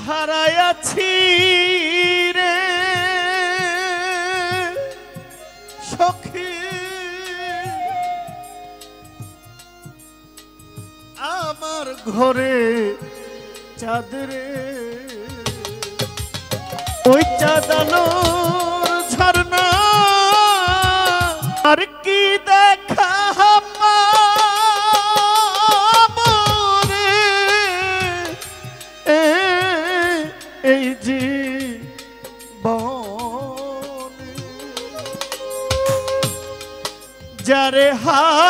হারায়াছি রে সখী আমার ঘরে চাঁদ রে ওই চাঁদালোর ঝর্ণা আর কি দেখা এই জীবনে যারে হারাইলাম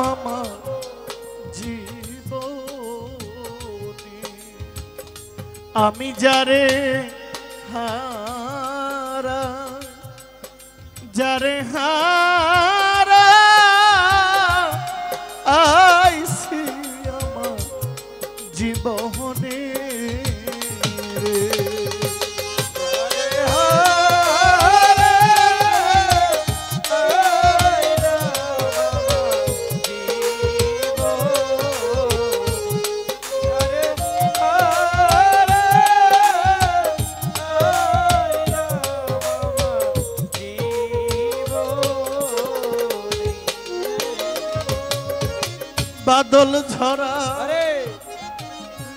আমার জীবনে আমি যারে আইছি আমার জীবনে বাদল ঝরা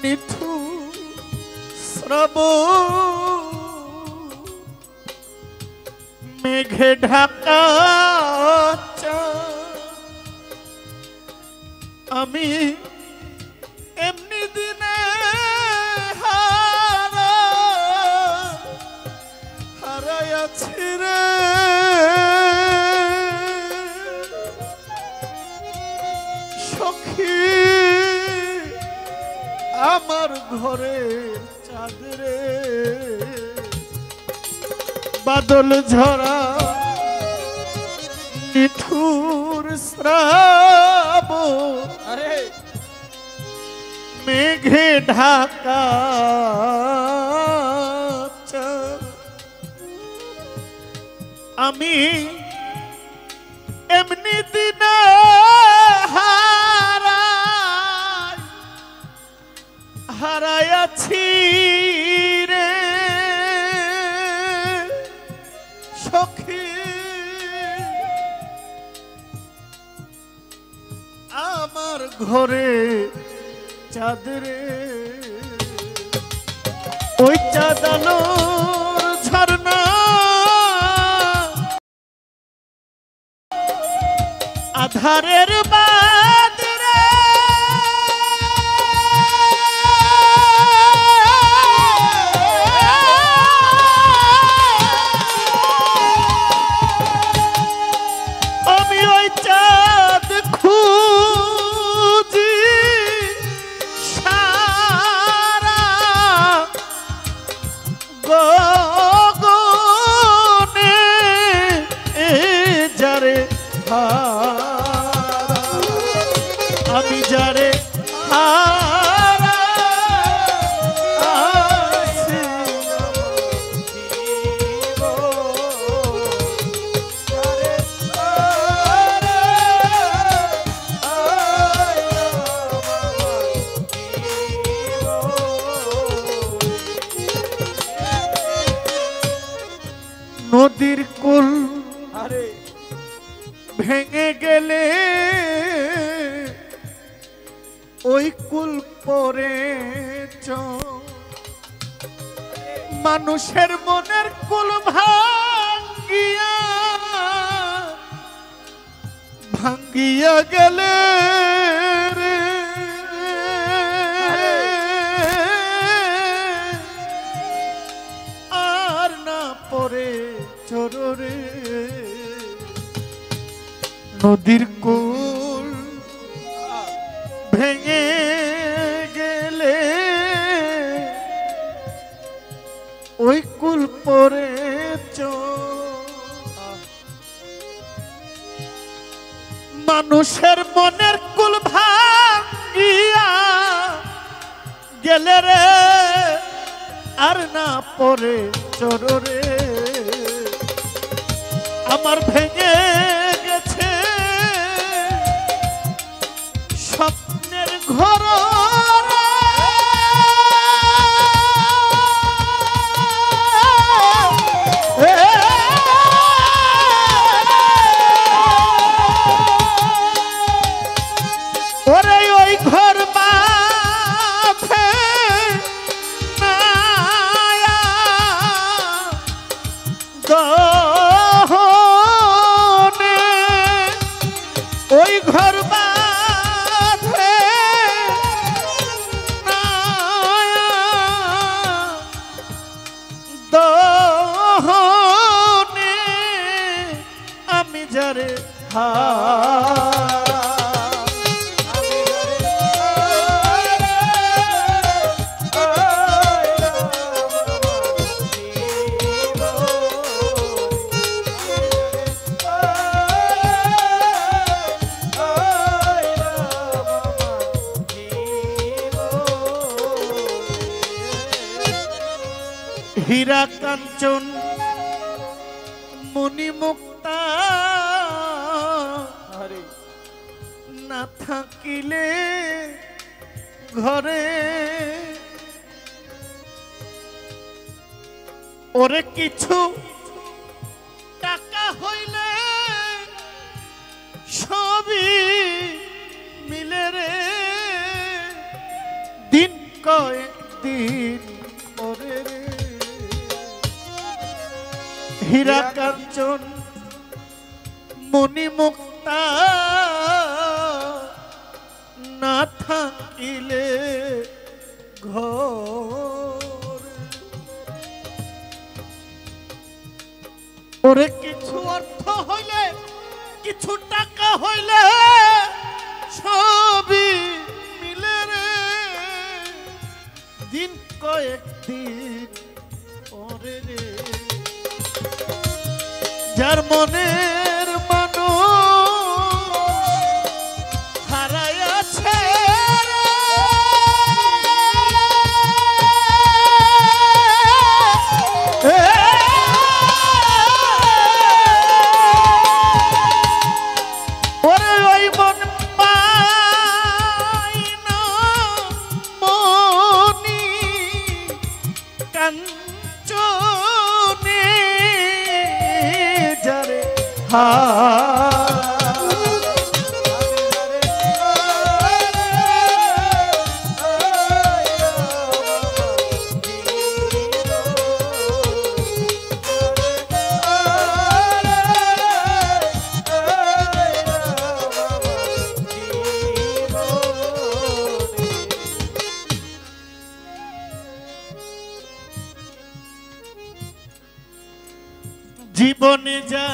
নিঠু শ্রাবণ মেঘে ঢাকা আমি এমনি দিনে হারাইয়াছি রে সখী আমার ঘরে চাঁদ রে বাদল ঝরা নিঠুর শ্রাবণ মেঘে ঢাকা আমি এমনি দিনে হারাইয়াছি রে সখী আমার ঘরে চাঁদ রে ওই চাঁদালোর ঝর্ণা আধারের বাদ রে আমি ওই চাঁদ খুঁজি সারা গগনে যারে আমি যারে নদীর কুল ভেঙে গেলে ওই কুল পরে মানুষের মনের কুল ভাঙ্গিয়া গেলে রে আর না পরে চররে নদীর কুল ভেঙে গেলে ওই কুল পরে মানুষের মনের কুল ভাঙ্গিয়া গেলে রে আর না পরে চররে আমার ভেঙে গেছে স্বপ্নের ঘর ওরে ওই ঘর বাঁধে নায়া দহনে ওই ঘর বাঁধে নায়া দহনে আমি যারে হীরা কাঞ্চন মণিমুক্তা না থাকিলে ঘরে ওরে কিছু টাকা হইলে সবই মিলে রে দিন কয়েকদিন পরে রে হীরা কাঞ্চন মণিমুক্তা না থাকিলে ঘর ওরে কিছু অর্থ হইলে কিছু টাকা হইলে সবই মিলে রে দিন কয়েকদিন পরে রে যার মনের মানুষ হারাইয়াছে ওরে ওই মন পাই না মনি কাঞ্চনে যারে জীবনে যা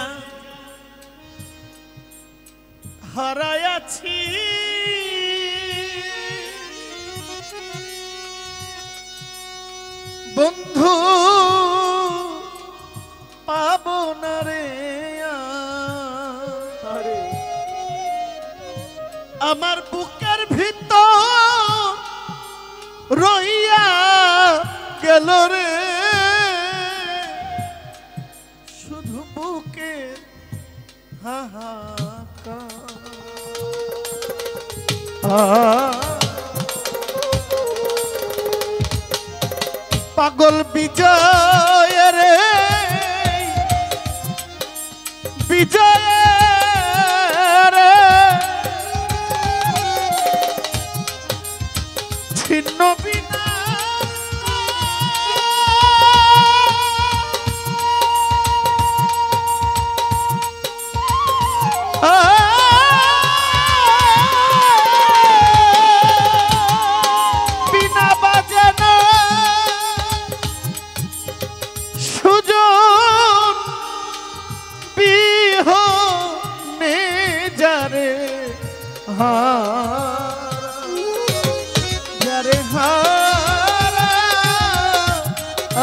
হারাইয়াছি বন্ধু পাবো না রে আমার বুকের ভিতর রইয়া গেল রে শুধু বুকে পাগল বিজয় রে বিজয় রে ছিন্ন বিনা বিনা বাজানো সুজন বিহনে যারে যারে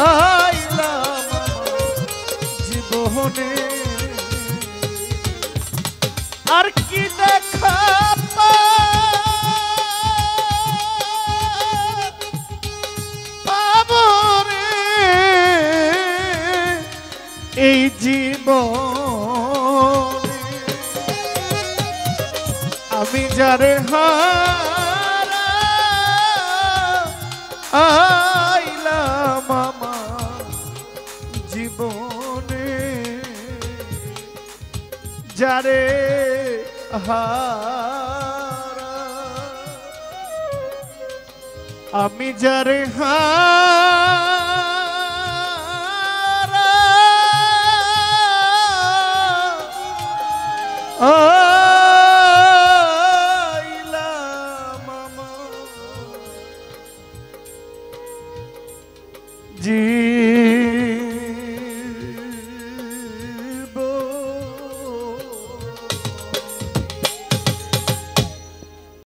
আইলাম জীবনে আর কি দেখা পাবো রে এই জীবনে আমি যা যারে হারা আইলাম আমার জীবনে যারে হারা আমি যারে হারা আইলাম আমার জীবনে